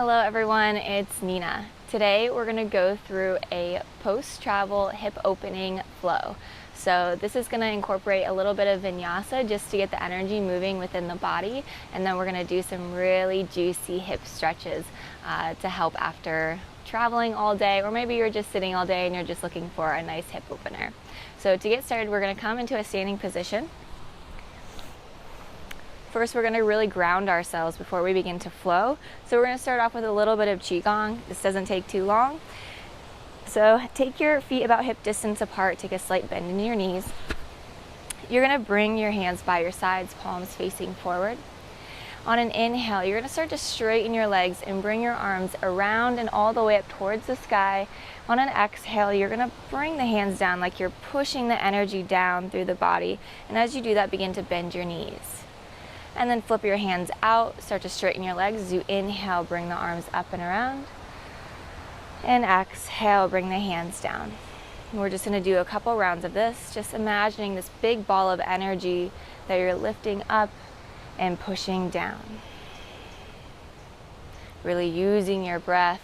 Hello everyone, it's Nina. Today we're going to go through a post-travel hip opening flow. So this is going to incorporate a little bit of vinyasa just to get the energy moving within the body, and then we're going to do some really juicy hip stretches to help after traveling all day, or maybe you're just sitting all day and you're just looking for a nice hip opener. So to get started, we're going to come into a standing position. First, we're going to really ground ourselves before we begin to flow. So we're going to start off with a little bit of Qigong. This doesn't take too long. So take your feet about hip distance apart, take a slight bend in your knees. You're going to bring your hands by your sides, palms facing forward. On an inhale, you're going to start to straighten your legs and bring your arms around and all the way up towards the sky. On an exhale, you're going to bring the hands down like you're pushing the energy down through the body. And as you do that, begin to bend your knees. And then flip your hands out, start to straighten your legs. As you inhale, bring the arms up and around. And exhale, bring the hands down. And we're just going to do a couple rounds of this, just imagining this big ball of energy that you're lifting up and pushing down. Really using your breath.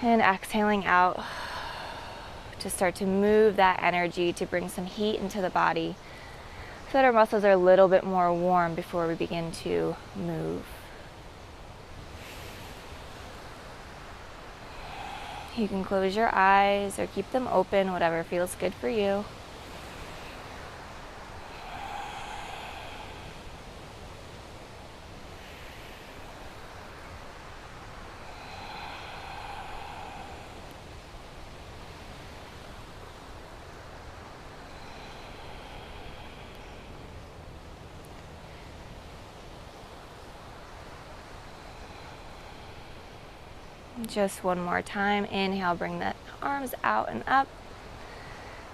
And exhaling out to start to move that energy to bring some heat into the body, so that our muscles are a little bit more warm before we begin to move. You can close your eyes or keep them open, whatever feels good for you. Just one more time. Inhale, bring the arms out and up.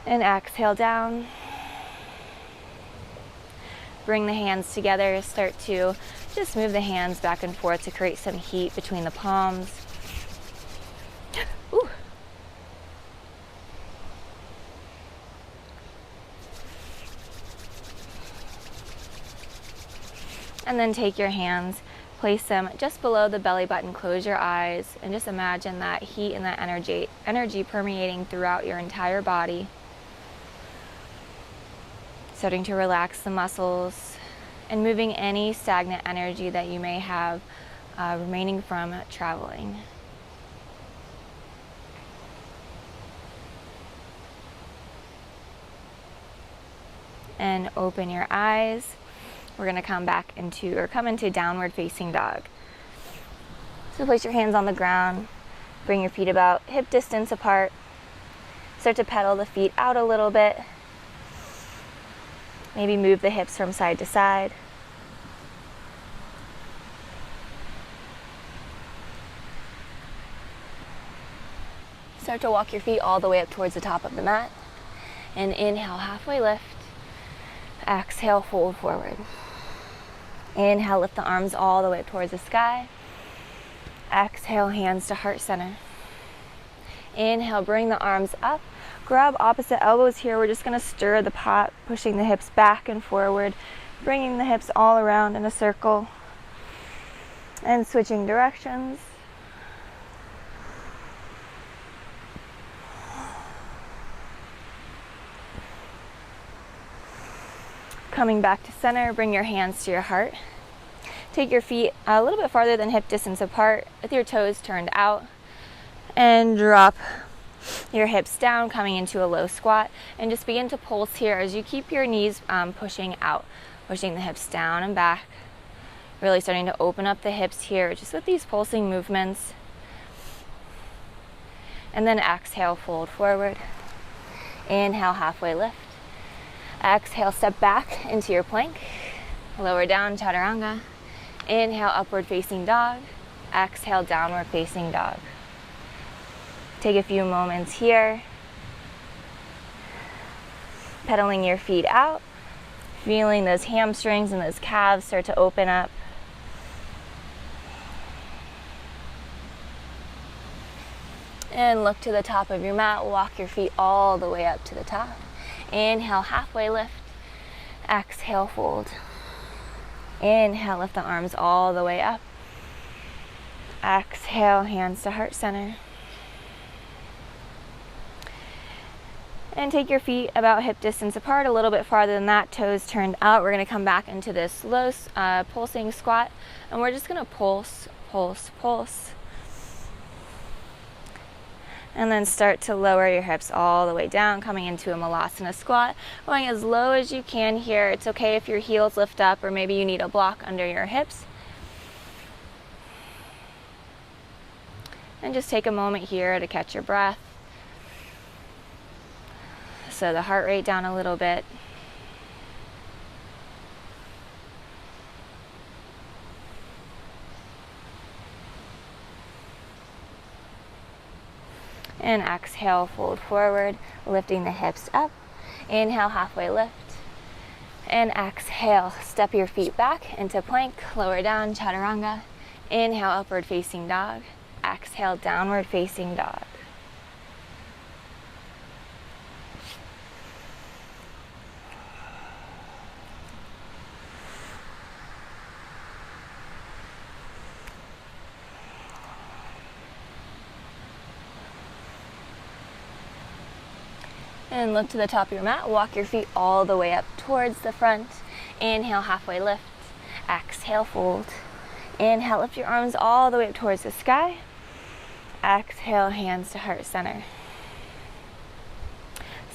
And exhale down. Bring the hands together. Start to just move the hands back and forth to create some heat between the palms. Ooh. And then take your hands, place them just below the belly button, close your eyes, and just imagine that heat and that energy permeating throughout your entire body. Starting to relax the muscles and moving any stagnant energy that you may have remaining from traveling. And open your eyes. We're going to come into downward facing dog. So place your hands on the ground, bring your feet about hip distance apart, start to pedal the feet out a little bit, maybe move the hips from side to side. Start to walk your feet all the way up towards the top of the mat, and inhale, halfway lift, exhale, fold forward. Inhale, lift the arms all the way up towards the sky. Exhale, hands to heart center. Inhale, bring the arms up. Grab opposite elbows here. We're just going to stir the pot, pushing the hips back and forward, bringing the hips all around in a circle, and switching directions. Coming back to center, bring your hands to your heart. Take your feet a little bit farther than hip distance apart with your toes turned out, and drop your hips down, coming into a low squat, and just begin to pulse here as you keep your knees pushing out, pushing the hips down and back, really starting to open up the hips here just with these pulsing movements. And then exhale, fold forward. Inhale, halfway lift. Exhale, step back into your plank. Lower down, chaturanga. Inhale, upward facing dog. Exhale, downward facing dog. Take a few moments here, pedaling your feet out, feeling those hamstrings and those calves start to open up. And look to the top of your mat, walk your feet all the way up to the top. Inhale, halfway lift. Exhale, fold. Inhale, lift the arms all the way up. Exhale, hands to heart center. And take your feet about hip distance apart, a little bit farther than that, toes turned out. We're going to come back into this low pulsing squat, and we're just going to pulse, pulse, pulse. And then start to lower your hips all the way down, coming into a malasana squat, going as low as you can here. It's okay if your heels lift up, or maybe you need a block under your hips. And just take a moment here to catch your breath. So the heart rate down a little bit. And exhale, fold forward, lifting the hips up. Inhale, halfway lift. And exhale, step your feet back into plank, lower down, chaturanga. Inhale, upward facing dog. Exhale, downward facing dog. And look to the top of your mat. Walk your feet all the way up towards the front. Inhale, halfway lift. Exhale, fold. Inhale, lift your arms all the way up towards the sky. Exhale, hands to heart center.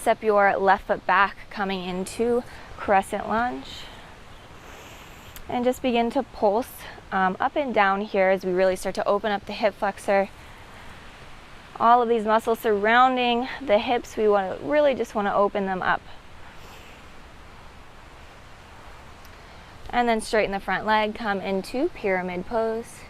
Step your left foot back, coming into Crescent Lunge. And just begin to pulse up and down here as we really start to open up the hip flexor. All of these muscles surrounding the hips, we really just want to open them up. And then straighten the front leg, come into pyramid pose.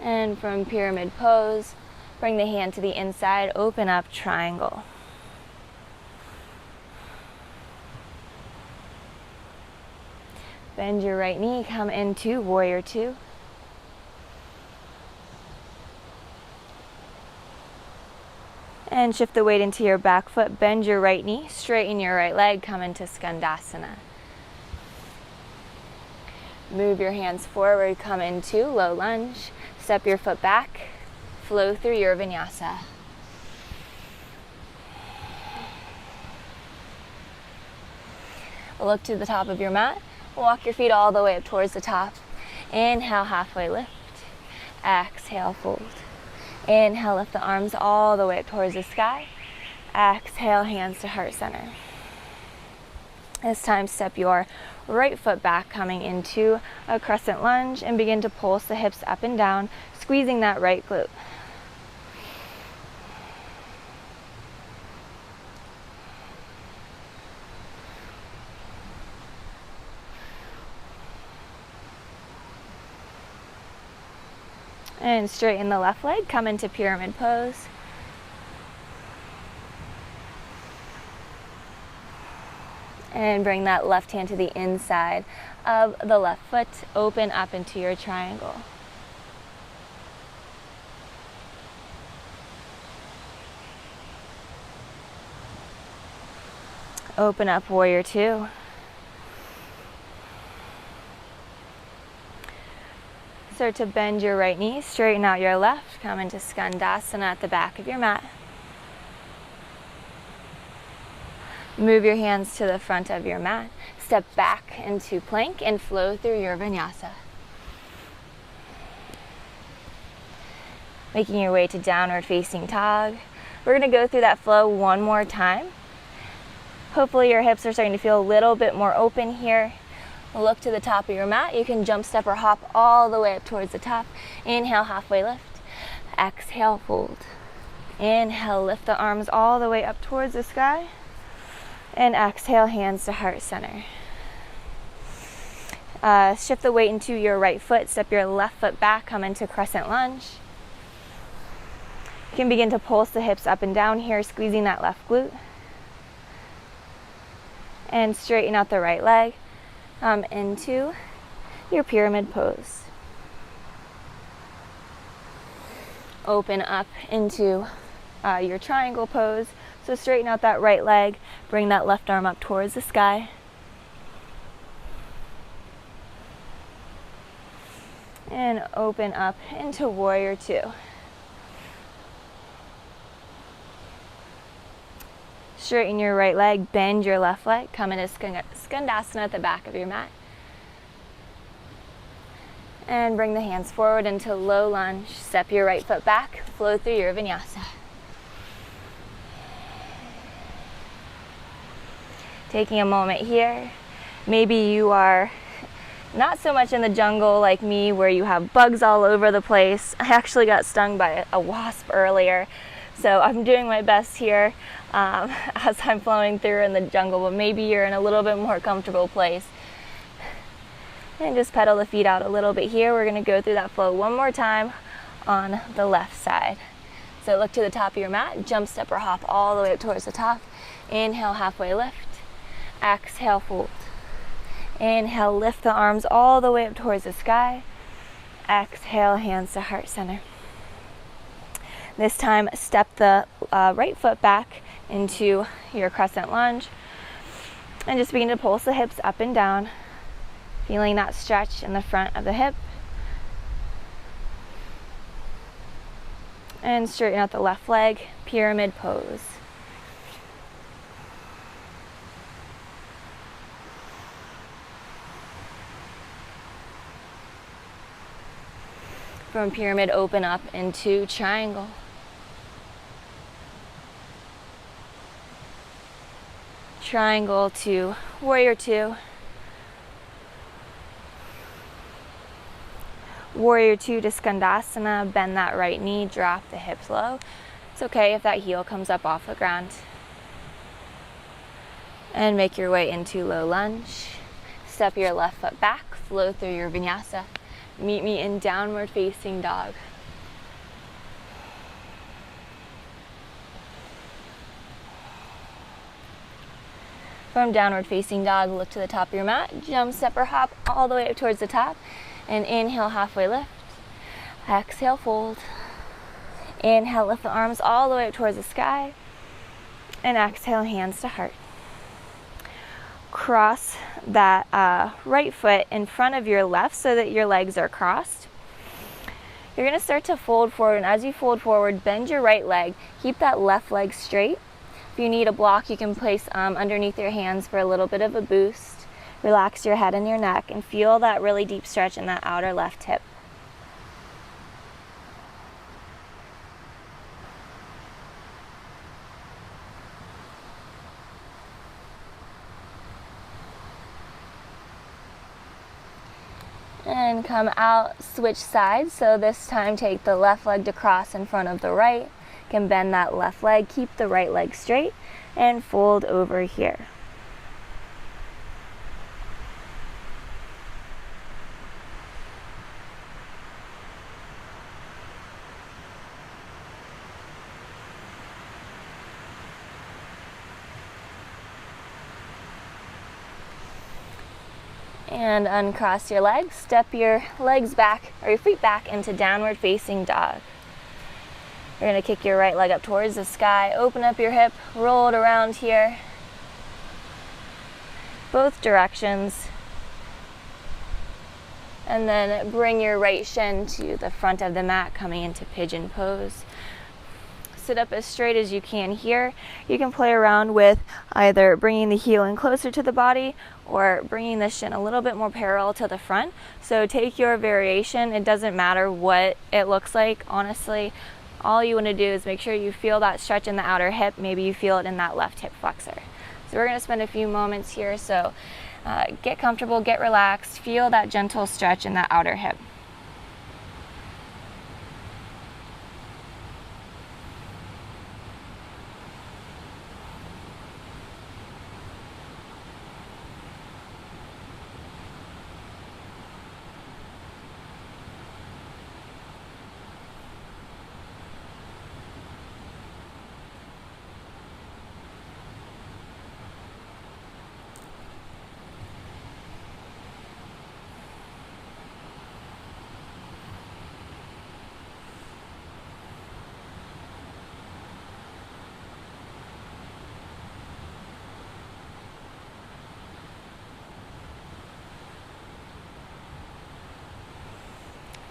And from pyramid pose, bring the hand to the inside, open up triangle. Bend your right knee, come into warrior two. And shift the weight into your back foot, bend your right knee, straighten your right leg, come into skandasana. Move your hands forward, come into low lunge. Step your foot back, flow through your vinyasa. Look to the top of your mat. Walk your feet all the way up towards the top. Inhale, halfway lift. Exhale, fold. Inhale, lift the arms all the way up towards the sky. Exhale, hands to heart center. This time, step your right foot back, coming into a crescent lunge, and begin to pulse the hips up and down, squeezing that right glute. And straighten the left leg, come into pyramid pose. And bring that left hand to the inside of the left foot, open up into your triangle. Open up warrior two. Start to bend your right knee, straighten out your left, come into skandasana at the back of your mat. Move your hands to the front of your mat. Step back into plank and flow through your vinyasa. Making your way to downward facing dog. We're going to go through that flow one more time. Hopefully your hips are starting to feel a little bit more open here. Look to the top of your mat. You can jump, step, or hop all the way up towards the top. Inhale, halfway lift. Exhale, fold. Inhale, lift the arms all the way up towards the sky. And exhale, hands to heart center. Shift the weight into your right foot. Step your left foot back, come into crescent lunge. You can begin to pulse the hips up and down here, squeezing that left glute. And straighten out the right leg. Into your pyramid pose. Open up into your triangle pose. So straighten out that right leg, bring that left arm up towards the sky. And open up into warrior two. Straighten your right leg, bend your left leg, come into Skandasana at the back of your mat. And bring the hands forward into low lunge. Step your right foot back, flow through your vinyasa. Taking a moment here. Maybe you are not so much in the jungle like me where you have bugs all over the place. I actually got stung by a wasp earlier, so I'm doing my best here as I'm flowing through in the jungle, but maybe you're in a little bit more comfortable place. And just pedal the feet out a little bit here. We're going to go through that flow one more time on the left side. So look to the top of your mat, jump, step, or hop all the way up towards the top. Inhale, halfway lift. Exhale, fold. Inhale, lift the arms all the way up towards the sky. Exhale, hands to heart center. This time, step the right foot back into your crescent lunge. And just begin to pulse the hips up and down. Feeling that stretch in the front of the hip. And straighten out the left leg, pyramid pose. From pyramid, open up into triangle. Triangle to warrior two. Warrior two to Skandasana, bend that right knee, drop the hips low. It's okay if that heel comes up off the ground. And make your way into low lunge. Step your left foot back, flow through your vinyasa. Meet me in downward facing dog. From downward facing dog, look to the top of your mat, jump, step, or hop all the way up towards the top. And inhale, halfway lift. Exhale, fold. Inhale, lift the arms all the way up towards the sky. And exhale, hands to heart. Cross that right foot in front of your left so that your legs are crossed. You're going to start to fold forward, and as you fold forward, bend your right leg. Keep that left leg straight. If you need a block, you can place underneath your hands for a little bit of a boost. Relax your head and your neck and feel that really deep stretch in that outer left hip. And come out, switch sides. So this time take the left leg to cross in front of the right. You can bend that left leg, keep the right leg straight, and fold over here. And uncross your legs, step your legs back, or your feet back into downward facing dog. You're going to kick your right leg up towards the sky, open up your hip, roll it around here. Both directions. And then bring your right shin to the front of the mat, coming into pigeon pose. Sit up as straight as you can here. You can play around with either bringing the heel in closer to the body or bringing the shin a little bit more parallel to the front. So take your variation. It doesn't matter what it looks like, honestly. All you want to do is make sure you feel that stretch in the outer hip. Maybe you feel it in that left hip flexor. So we're going to spend a few moments here. So get comfortable, get relaxed, feel that gentle stretch in that outer hip.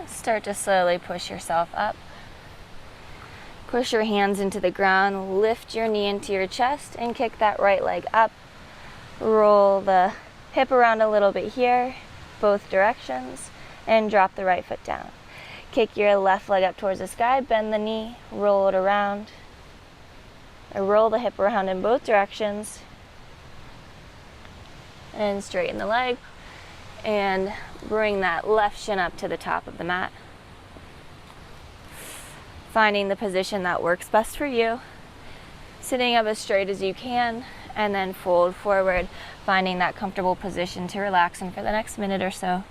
start to slowly push yourself up. Push your hands into the ground, lift your knee into your chest, and kick that right leg up. Roll the hip around a little bit here, both directions, and drop the right foot down. Kick your left leg up towards the sky, bend the knee, roll it around. Roll the hip around in both directions, and straighten the leg, and bring that left shin up to the top of the mat. Finding the position that works best for you, sitting up as straight as you can, and then fold forward, finding that comfortable position to relax in for the next minute or so.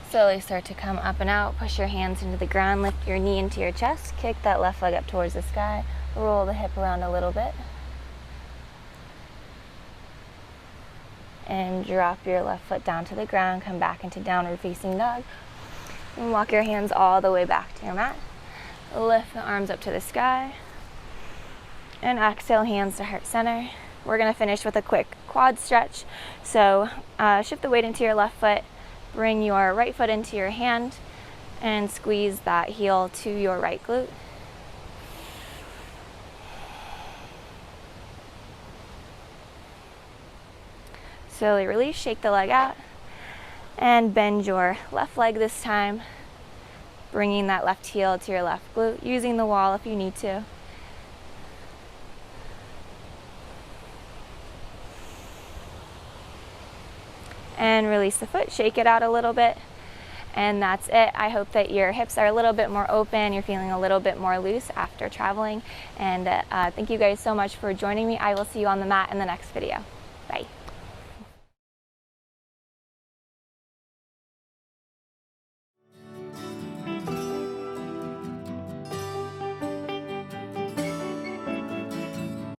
Slowly start to come up and out. Push your hands into the ground, lift your knee into your chest, kick that left leg up towards the sky, roll the hip around a little bit, and drop your left foot down to the ground. Come back into downward facing dog, and walk your hands all the way back to your mat. Lift the arms up to the sky, and exhale, hands to heart center. We're going to finish with a quick quad stretch. So shift the weight into your left foot, bring your right foot into your hand, and squeeze that heel to your right glute. Slowly release, shake the leg out, and bend your left leg this time, bringing that left heel to your left glute, using the wall if you need to. And release the foot, shake it out a little bit, and that's it. I hope that your hips are a little bit more open, you're feeling a little bit more loose after traveling, and thank you guys so much for joining me. I will see you on the mat in the next video. Bye.